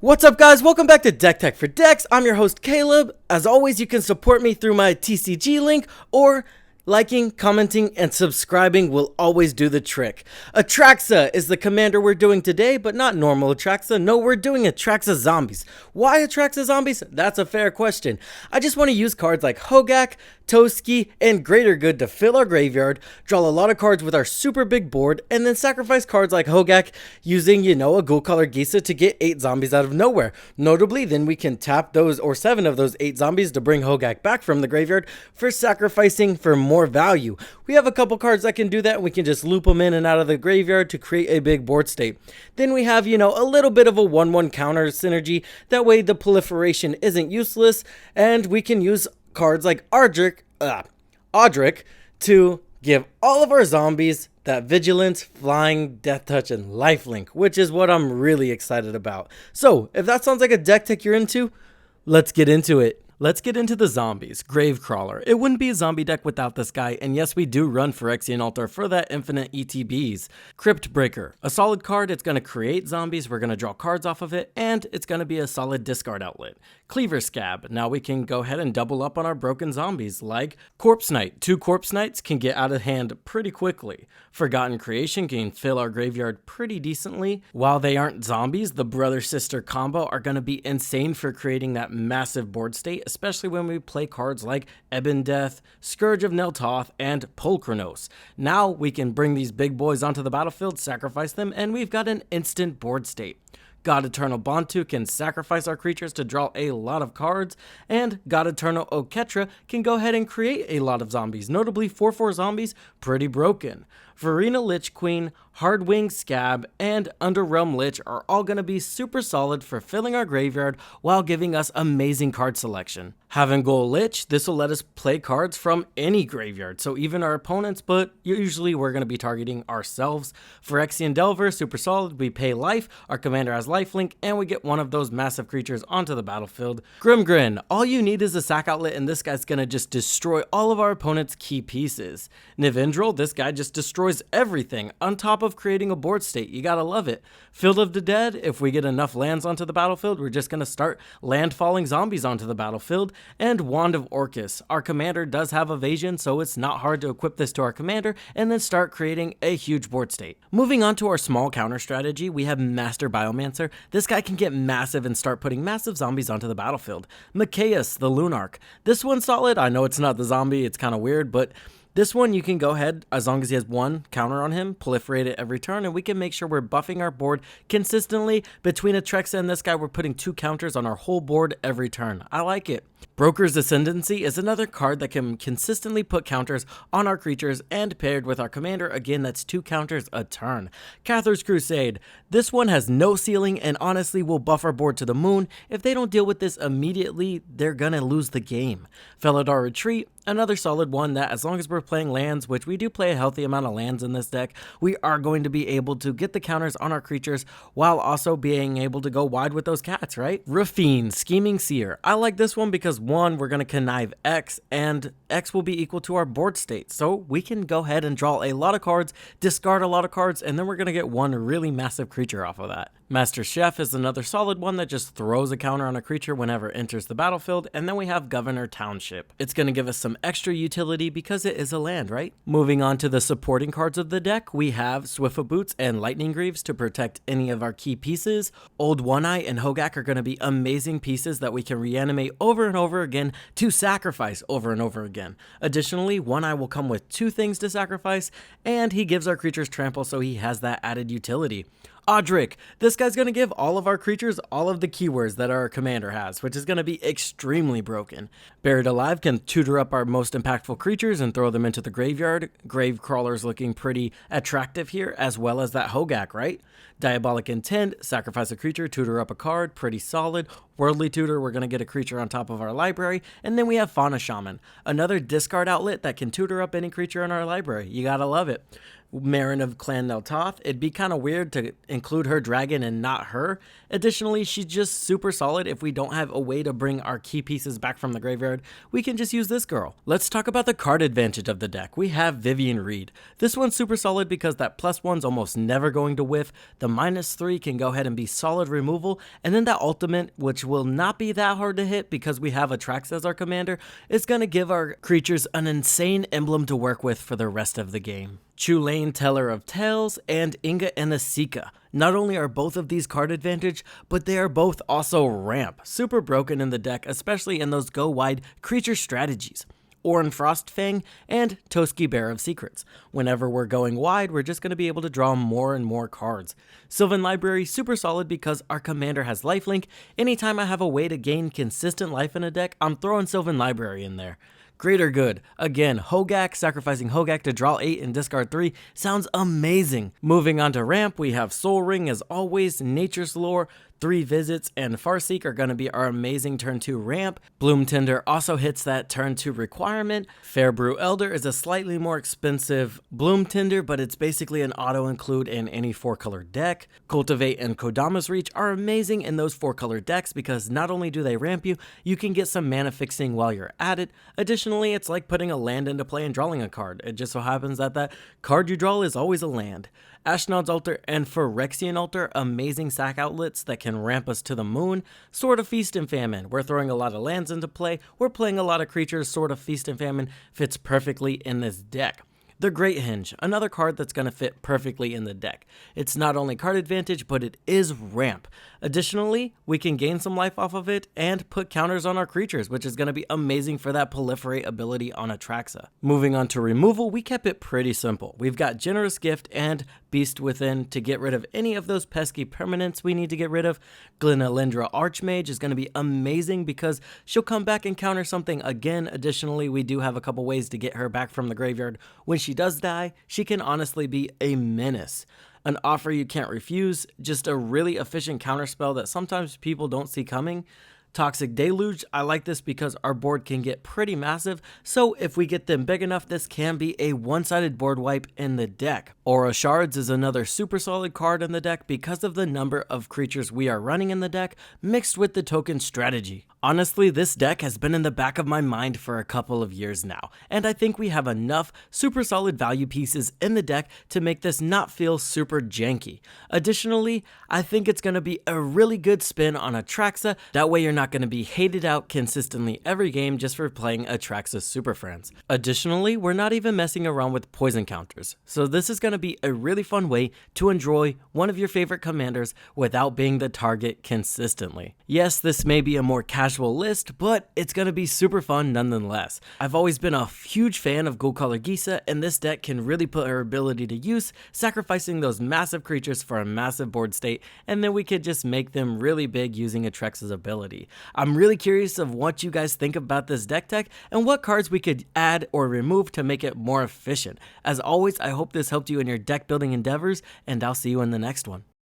What's up guys, welcome back to Deck Tech for Decks. I'm your host Caleb. As always, you can support me through my TCG link or liking, commenting, and subscribing will always do the trick. ATRAXA is the commander we're doing today, but not normal ATRAXA. No, we're doing ATRAXA Zombies. Why ATRAXA Zombies? That's a fair question. I just want to use cards like Hogak, Toski, and Greater Good to fill our graveyard, draw a lot of cards with our super big board, and then sacrifice cards like Hogak using, a Ghoul Color Gisa to get 8 zombies out of nowhere. Notably, then we can tap those or 7 of those 8 zombies to bring Hogak back from the graveyard for sacrificing for more value. We have a couple cards that can do that, and we can just loop them in and out of the graveyard to create a big board state. Then we have, a little bit of a 1/1 counter synergy. That way the proliferation isn't useless, and we can use cards like Audric to give all of our zombies that vigilance, flying, death touch, and lifelink, which is what I'm really excited about. So if that sounds like a deck tech you're into, let's get into it. Let's get into the zombies. Gravecrawler. It wouldn't be a zombie deck without this guy, and yes, we do run Phyrexian Altar for that infinite ETBs. Cryptbreaker. A solid card, it's going to create zombies, we're going to draw cards off of it, and it's going to be a solid discard outlet. Cleaver Scab. Now we can go ahead and double up on our broken zombies, like Corpse Knight. 2 Corpse Knights can get out of hand pretty quickly. Forgotten Creation can fill our graveyard pretty decently. While they aren't zombies, the brother-sister combo are going to be insane for creating that massive board state, especially when we play cards like Ebon Death, Scourge of Neltoth, and Pulchronos. Now we can bring these big boys onto the battlefield, sacrifice them, and we've got an instant board state. God Eternal Bantu can sacrifice our creatures to draw a lot of cards, and God Eternal Oketra can go ahead and create a lot of zombies, notably 4/4 zombies, pretty broken. Verena Lich Queen, Hardwing Scab, and Underrealm Lich are all going to be super solid for filling our graveyard while giving us amazing card selection. Having Ghoul Lich, this will let us play cards from any graveyard, so even our opponents, but usually we're going to be targeting ourselves. Phyrexian Delver, super solid, we pay life, our commander has lifelink, and we get one of those massive creatures onto the battlefield. Grimgrin, all you need is a sack outlet, and this guy's going to just destroy all of our opponent's key pieces. Nivendrel, this guy just destroys everything, on top of creating a board state. You gotta love it. Field of the Dead, if we get enough lands onto the battlefield, we're just gonna start landfalling zombies onto the battlefield. And Wand of Orcus, our commander does have evasion, so it's not hard to equip this to our commander and then start creating a huge board state. Moving on to our small counter strategy, we have Master Biomancer. This guy can get massive and start putting massive zombies onto the battlefield. Machias, the Lunarch. This one's solid. I know it's not the zombie, it's kind of weird, but this one you can go ahead, as long as he has 1 counter on him, proliferate it every turn, and we can make sure we're buffing our board consistently. Between ATRAXA and this guy, we're putting 2 counters on our whole board every turn. I like it. Broker's Ascendancy is another card that can consistently put counters on our creatures, and paired with our commander, again, that's 2 counters a turn. Cathar's Crusade. This one has no ceiling and honestly will buff our board to the moon. If they don't deal with this immediately, they're gonna lose the game. Felidar Retreat, another solid one that, as long as we're playing lands, which we do play a healthy amount of lands in this deck, we are going to be able to get the counters on our creatures while also being able to go wide with those cats, right? Rafine, Scheming Seer. I like this one because 1, we're going to connive X, and X will be equal to our board state, so we can go ahead and draw a lot of cards, discard a lot of cards, and then we're going to get 1 really massive creature off of that. Master Chef is another solid one that just throws a counter on a creature whenever it enters the battlefield. And then we have Governor Township. It's going to give us some extra utility because it is a land, right? Moving on to the supporting cards of the deck, we have Swiftfoot and Lightning Greaves to protect any of our key pieces. Old One-Eye and Hogak are going to be amazing pieces that we can reanimate over and over again to sacrifice over and over again. Additionally, One-Eye will come with 2 things to sacrifice, and he gives our creatures trample, so he has that added utility. Audric, this guy's going to give all of our creatures all of the keywords that our commander has, which is going to be extremely broken. Buried Alive can tutor up our most impactful creatures and throw them into the graveyard. Gravecrawler's looking pretty attractive here, as well as that Hogak, right? Diabolic Intent, sacrifice a creature, tutor up a card, pretty solid. Worldly Tutor, we're going to get a creature on top of our library. And then we have Fauna Shaman, another discard outlet that can tutor up any creature in our library. You gotta love it. Marin of Clan Neltoth, it'd be kind of weird to include her dragon and not her. Additionally, she's just super solid. If we don't have a way to bring our key pieces back from the graveyard, we can just use this girl. Let's talk about the card advantage of the deck. We have Vivian Reed. This one's super solid because that +1's almost never going to whiff. The -3 can go ahead and be solid removal, and then that ultimate, which will not be that hard to hit because we have ATRAXA as our commander, is going to give our creatures an insane emblem to work with for the rest of the game. Chulane, Teller of Tales, and Inga and Asika. Not only are both of these card advantage, but they are both also ramp. Super broken in the deck, especially in those go wide creature strategies. Orin Frostfang, and Toski Bear of Secrets. Whenever we're going wide, we're just going to be able to draw more and more cards. Sylvan Library, super solid because our commander has lifelink. Anytime I have a way to gain consistent life in a deck, I'm throwing Sylvan Library in there. Greater Good. Again, Hogak, sacrificing Hogak to draw 8 and discard 3 sounds amazing. Moving on to ramp, we have Soul Ring as always, Nature's Lore, 3 Visits, and Farseek are going to be our amazing turn 2 ramp. Bloom Tender also hits that turn 2 requirement. Fairbrew Elder is a slightly more expensive Bloom Tender, but it's basically an auto-include in any 4-color deck. Cultivate and Kodama's Reach are amazing in those 4-color decks because not only do they ramp you, you can get some mana fixing while you're at it. Additionally, it's like putting a land into play and drawing a card. It just so happens that that card you draw is always a land. Ashnod's Altar and Phyrexian Altar, amazing sack outlets that can ramp us to the moon. Sword of Feast and Famine, we're throwing a lot of lands into play, we're playing a lot of creatures. Sword of Feast and Famine fits perfectly in this deck. The Great Hinge, another card that's going to fit perfectly in the deck. It's not only card advantage, but it is ramp. Additionally, we can gain some life off of it and put counters on our creatures, which is going to be amazing for that proliferate ability on ATRAXA. Moving on to removal, we kept it pretty simple. We've got Generous Gift and Beast Within to get rid of any of those pesky permanents we need to get rid of. Glenalindra Archmage is going to be amazing because she'll come back and counter something again. Additionally, we do have a couple ways to get her back from the graveyard. When she does die, she can honestly be a menace. An Offer You Can't Refuse, just a really efficient counterspell that sometimes people don't see coming. Toxic Deluge, I like this because our board can get pretty massive, so if we get them big enough, this can be a one-sided board wipe in the deck. Aura Shards is another super solid card in the deck because of the number of creatures we are running in the deck, mixed with the token strategy. Honestly, this deck has been in the back of my mind for a couple of years now, and I think we have enough super solid value pieces in the deck to make this not feel super janky. Additionally, I think it's going to be a really good spin on ATRAXA, that way you're not going to be hated out consistently every game just for playing ATRAXA Super Friends. Additionally, we're not even messing around with poison counters, so this is going to be a really fun way to enjoy one of your favorite commanders without being the target consistently. Yes, this may be a more casual list, but it's going to be super fun nonetheless. I've always been a huge fan of Goldcollar Gisa, and this deck can really put her ability to use, sacrificing those massive creatures for a massive board state, and then we could just make them really big using ATRAXA's ability. I'm really curious of what you guys think about this deck tech and what cards we could add or remove to make it more efficient. As always, I hope this helped you in your deck building endeavors, and I'll see you in the next one.